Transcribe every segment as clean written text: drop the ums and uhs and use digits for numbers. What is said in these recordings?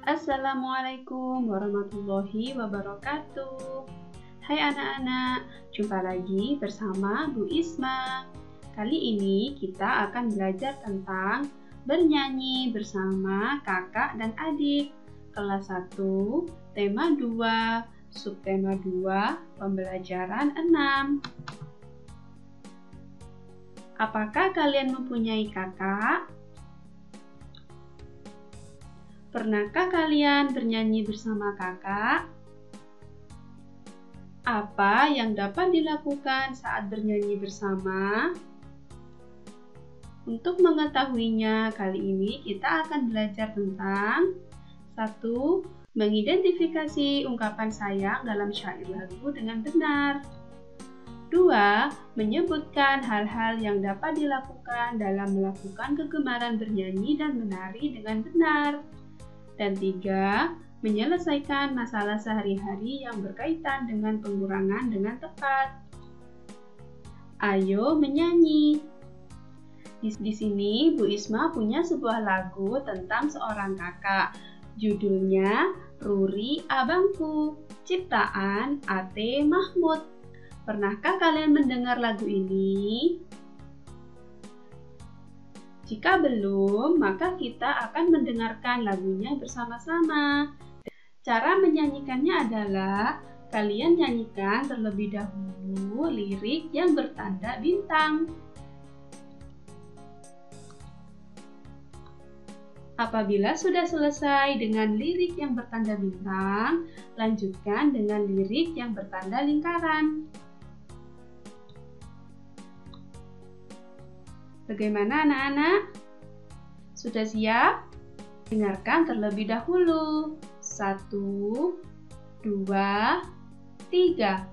Assalamualaikum warahmatullahi wabarakatuh. Hai anak-anak, jumpa lagi bersama Bu Isma. Kali ini kita akan belajar tentang bernyanyi bersama kakak dan adik. Kelas 1, tema 2, subtema 2, pembelajaran 6. Apakah kalian mempunyai kakak? Pernahkah kalian bernyanyi bersama kakak? Apa yang dapat dilakukan saat bernyanyi bersama? Untuk mengetahuinya, kali ini kita akan belajar tentang 1. Mengidentifikasi ungkapan sayang dalam syair lagu dengan benar. 2. Menyebutkan hal-hal yang dapat dilakukan dalam melakukan kegemaran bernyanyi dan menari dengan benar. Dan 3. Menyelesaikan masalah sehari-hari yang berkaitan dengan pengurangan dengan tepat. Ayo menyanyi. Di sini Bu Isma punya sebuah lagu tentang seorang kakak. Judulnya Ruri Abangku, ciptaan A.T. Mahmud. Pernahkah kalian mendengar lagu ini? Jika belum, maka kita akan mendengarkan lagunya bersama-sama. Cara menyanyikannya adalah kalian nyanyikan terlebih dahulu lirik yang bertanda bintang. Apabila sudah selesai dengan lirik yang bertanda bintang, lanjutkan dengan lirik yang bertanda lingkaran. Bagaimana anak-anak? Sudah siap? Dengarkan terlebih dahulu. 1, 2, 3.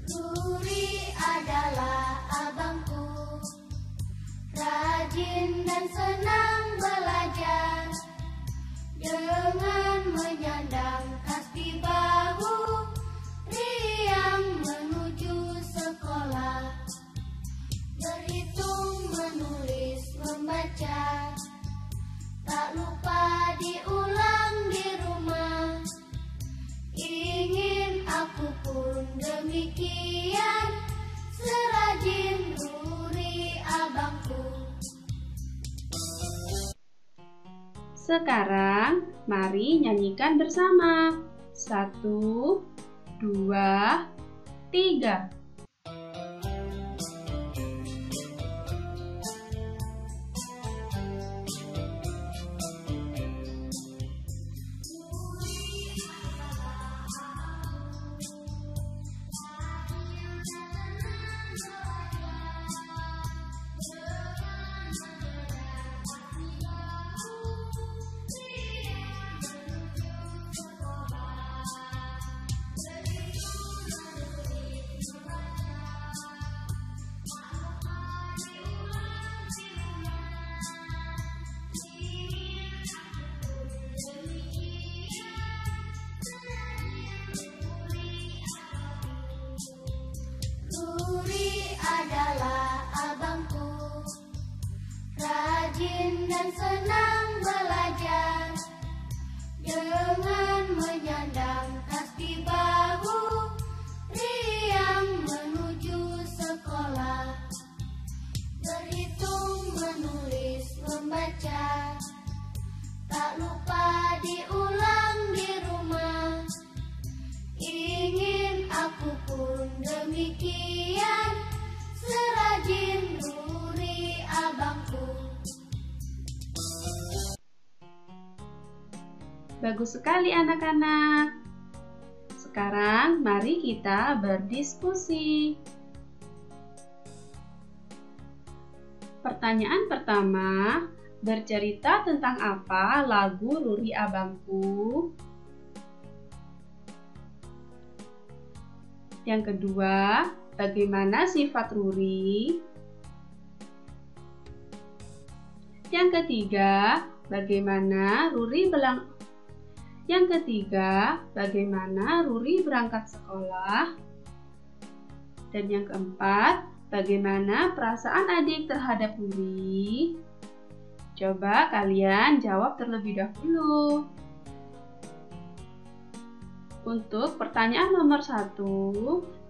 Ruri adalah abangku, rajin dan senang belajar, dengan menyandang tas di bahu, riang menuju sekolah, berhitung, menulis, membaca, tak lupa diulang di rumah. Ingin aku pun demikian, serajin Ruri abangku. Sekarang, mari nyanyikan bersama. 1, 2, 3. Ruri adalah abangku, rajin dan senang belajar, dengan menyandang tas di bahu, riang menuju sekolah, berhitung, menulis, membaca, tak lupa diulang di rumah. Ingin aku pun demikian, serajin Ruri abangku. Bagus sekali anak-anak. Sekarang mari kita berdiskusi. Pertanyaan pertama, bercerita tentang apa lagu Ruri Abangku? Yang kedua, bagaimana sifat Ruri? Yang ketiga, bagaimana Ruri berangkat sekolah? Dan yang keempat, bagaimana perasaan adik terhadap Ruri? Coba kalian jawab terlebih dahulu. Untuk pertanyaan nomor 1,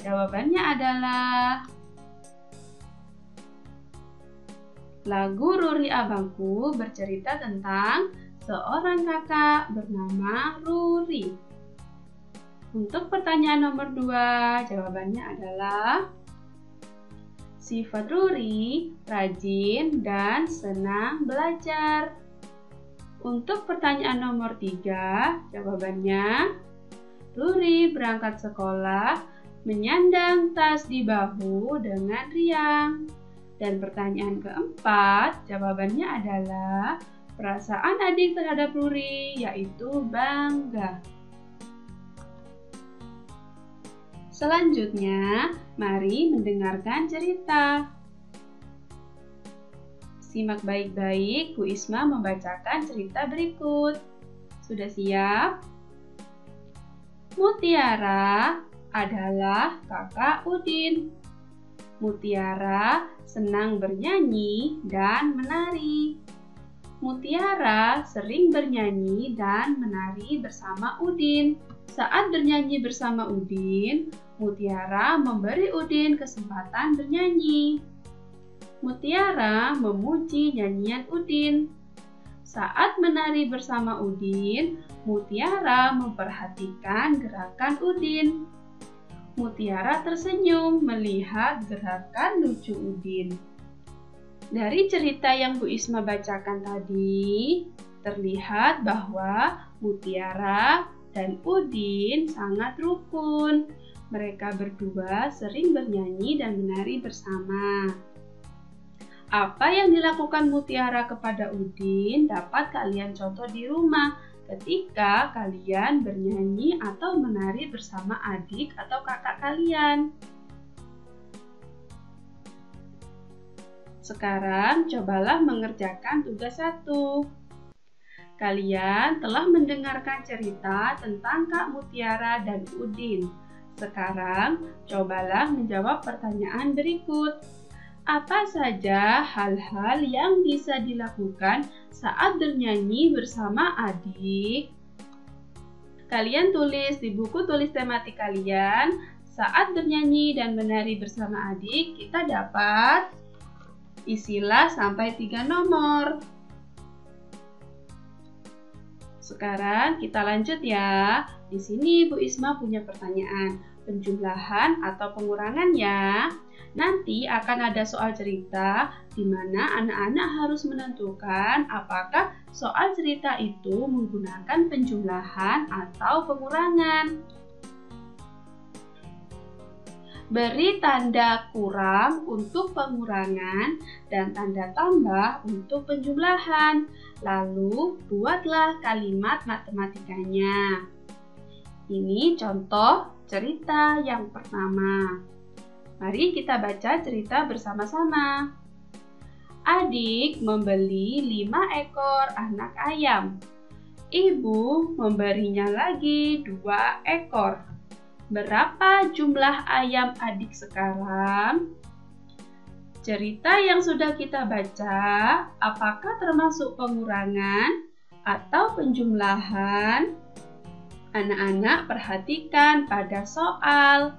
jawabannya adalah lagu Ruri Abangku bercerita tentang seorang kakak bernama Ruri. Untuk pertanyaan nomor 2, jawabannya adalah sifat Ruri rajin dan senang belajar. Untuk pertanyaan nomor 3, jawabannya Ruri berangkat sekolah menyandang tas di bahu dengan riang. Dan pertanyaan keempat, jawabannya adalah perasaan adik terhadap Ruri yaitu bangga. Selanjutnya, mari mendengarkan cerita. Simak baik-baik, Bu Isma membacakan cerita berikut. Sudah siap? Mutiara adalah kakak Udin. Mutiara senang bernyanyi dan menari. Mutiara sering bernyanyi dan menari bersama Udin. Saat bernyanyi bersama Udin, Mutiara memberi Udin kesempatan bernyanyi. Mutiara memuji nyanyian Udin. Saat menari bersama Udin, Mutiara memperhatikan gerakan Udin. Mutiara tersenyum melihat gerakan lucu Udin. Dari cerita yang Bu Isma bacakan tadi, terlihat bahwa Mutiara dan Udin sangat rukun. Mereka berdua sering bernyanyi dan menari bersama. Apa yang dilakukan Mutiara kepada Udin dapat kalian contoh di rumah ketika kalian bernyanyi atau menari bersama adik atau kakak kalian. Sekarang cobalah mengerjakan tugas 1. Kalian telah mendengarkan cerita tentang Kak Mutiara dan Udin. Sekarang cobalah menjawab pertanyaan berikut. Apa saja hal-hal yang bisa dilakukan saat bernyanyi bersama adik? Kalian tulis di buku tulis tematik kalian. Saat bernyanyi dan menari bersama adik, kita dapat isilah sampai 3 nomor. Sekarang kita lanjut ya. Di sini Bu Isma punya pertanyaan. Penjumlahan atau pengurangan ya. Nanti akan ada soal cerita di mana anak-anak harus menentukan apakah soal cerita itu menggunakan penjumlahan atau pengurangan. Beri tanda kurang untuk pengurangan dan tanda tambah untuk penjumlahan. Lalu buatlah kalimat matematikanya. Ini contoh cerita yang pertama. Mari kita baca cerita bersama-sama. Adik membeli 5 ekor anak ayam. Ibu memberinya lagi 2 ekor. Berapa jumlah ayam adik sekarang? Cerita yang sudah kita baca, apakah termasuk pengurangan atau penjumlahan? Anak-anak perhatikan pada soal.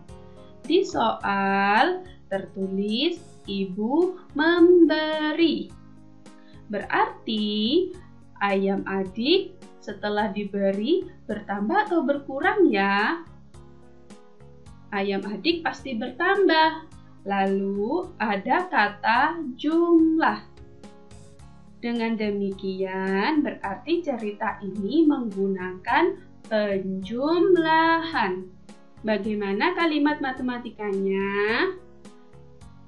Di soal tertulis ibu memberi. Berarti ayam adik setelah diberi bertambah atau berkurang ya? Ayam adik pasti bertambah. Lalu ada kata jumlah. Dengan demikian, berarti cerita ini menggunakan penjumlahan. Bagaimana kalimat matematikanya?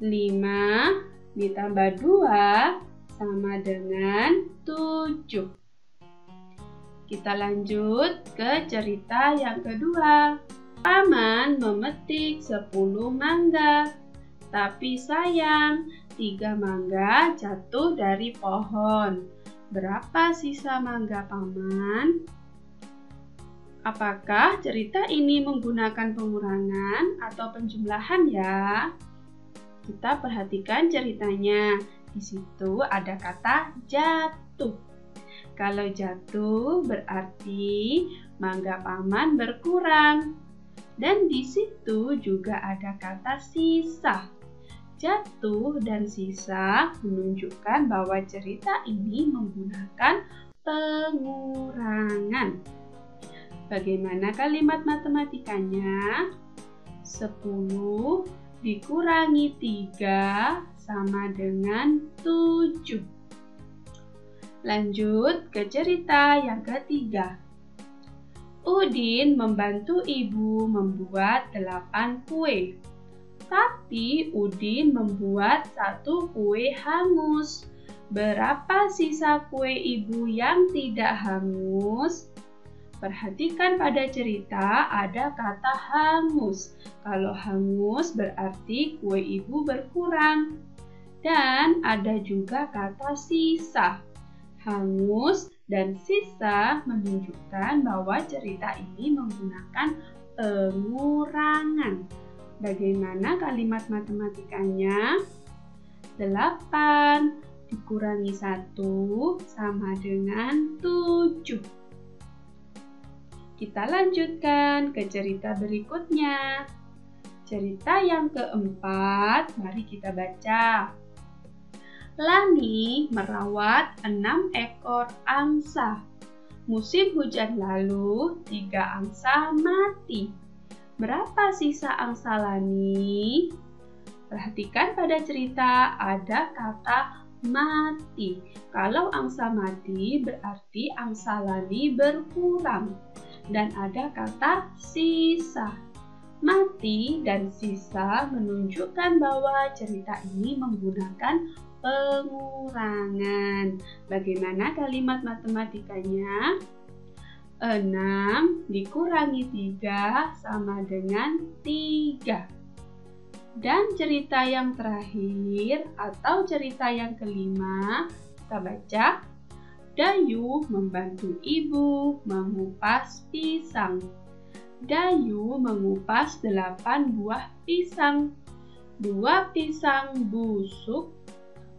5 ditambah 2 sama dengan 7. Kita lanjut ke cerita yang kedua. Paman memetik 10 mangga, tapi sayang 3 mangga jatuh dari pohon. Berapa sisa mangga paman? Apakah cerita ini menggunakan pengurangan atau penjumlahan ya? Kita perhatikan ceritanya. Di situ ada kata jatuh. Kalau jatuh berarti mangga paman berkurang. Dan di situ juga ada kata sisa. Jatuh dan sisa menunjukkan bahwa cerita ini menggunakan pengurangan. Bagaimana kalimat matematikanya? 10 dikurangi 3 sama dengan 7. Lanjut ke cerita yang ketiga. Udin membantu ibu membuat 8 kue. Tapi Udin membuat 1 kue hangus. Berapa sisa kue ibu yang tidak hangus? Perhatikan pada cerita ada kata hangus. Kalau hangus berarti kue ibu berkurang. Dan ada juga kata sisa. Hangus dan sisa menunjukkan bahwa cerita ini menggunakan pengurangan. Bagaimana kalimat matematikanya? 8 dikurangi 1 sama dengan 7. Kita lanjutkan ke cerita berikutnya. Cerita yang keempat, mari kita baca. Lani merawat 6 ekor angsa. Musim hujan lalu, 3 angsa mati. Berapa sisa angsa Lani? Perhatikan pada cerita ada kata mati. Kalau angsa mati berarti angsa Lani berkurang. Dan ada kata sisa. Mati dan sisa menunjukkan bahwa cerita ini menggunakan pengurangan. Bagaimana kalimat matematikanya? 6 dikurangi 3 sama dengan 3. Dan cerita yang terakhir atau cerita yang kelima, kita baca. Dayu membantu ibu mengupas pisang. Dayu mengupas 8 buah pisang. 2 pisang busuk.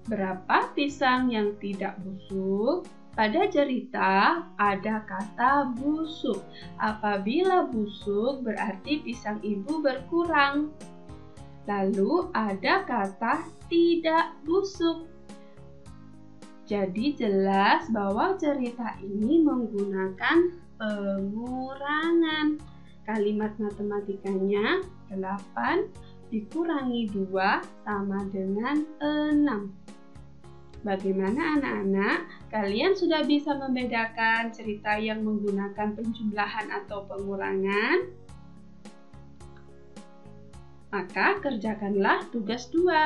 Berapa pisang yang tidak busuk? Pada cerita ada kata busuk. Apabila busuk berarti pisang ibu berkurang. Lalu ada kata tidak busuk. Jadi jelas bahwa cerita ini menggunakan pengurangan. Kalimat matematikanya 8 dikurangi 2 sama dengan 6. Bagaimana anak-anak? Kalian sudah bisa membedakan cerita yang menggunakan penjumlahan atau pengurangan? Maka kerjakanlah tugas 2.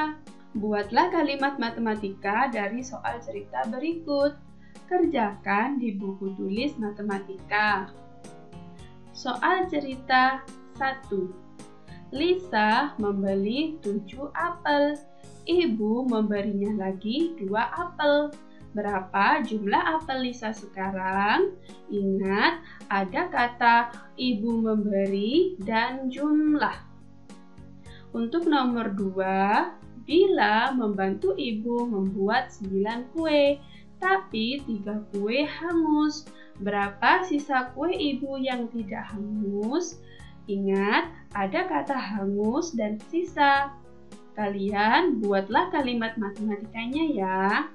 Buatlah kalimat matematika dari soal cerita berikut. Kerjakan di buku tulis matematika. Soal cerita 1. Lisa membeli 7 apel. Ibu memberinya lagi 2 apel. Berapa jumlah apel Lisa sekarang? Ingat, ada kata ibu memberi dan jumlah. Untuk nomor 2, Bila membantu ibu membuat 9 kue, tapi 3 kue hangus. Berapa sisa kue ibu yang tidak hangus? Ingat, ada kata hangus dan sisa. Kalian buatlah kalimat matematikanya ya.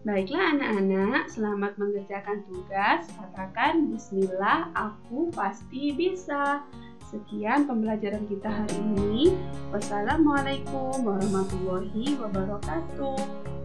Baiklah anak-anak, selamat mengerjakan tugas. Katakan bismillah, aku pasti bisa. Sekian pembelajaran kita hari ini. Wassalamualaikum warahmatullahi wabarakatuh.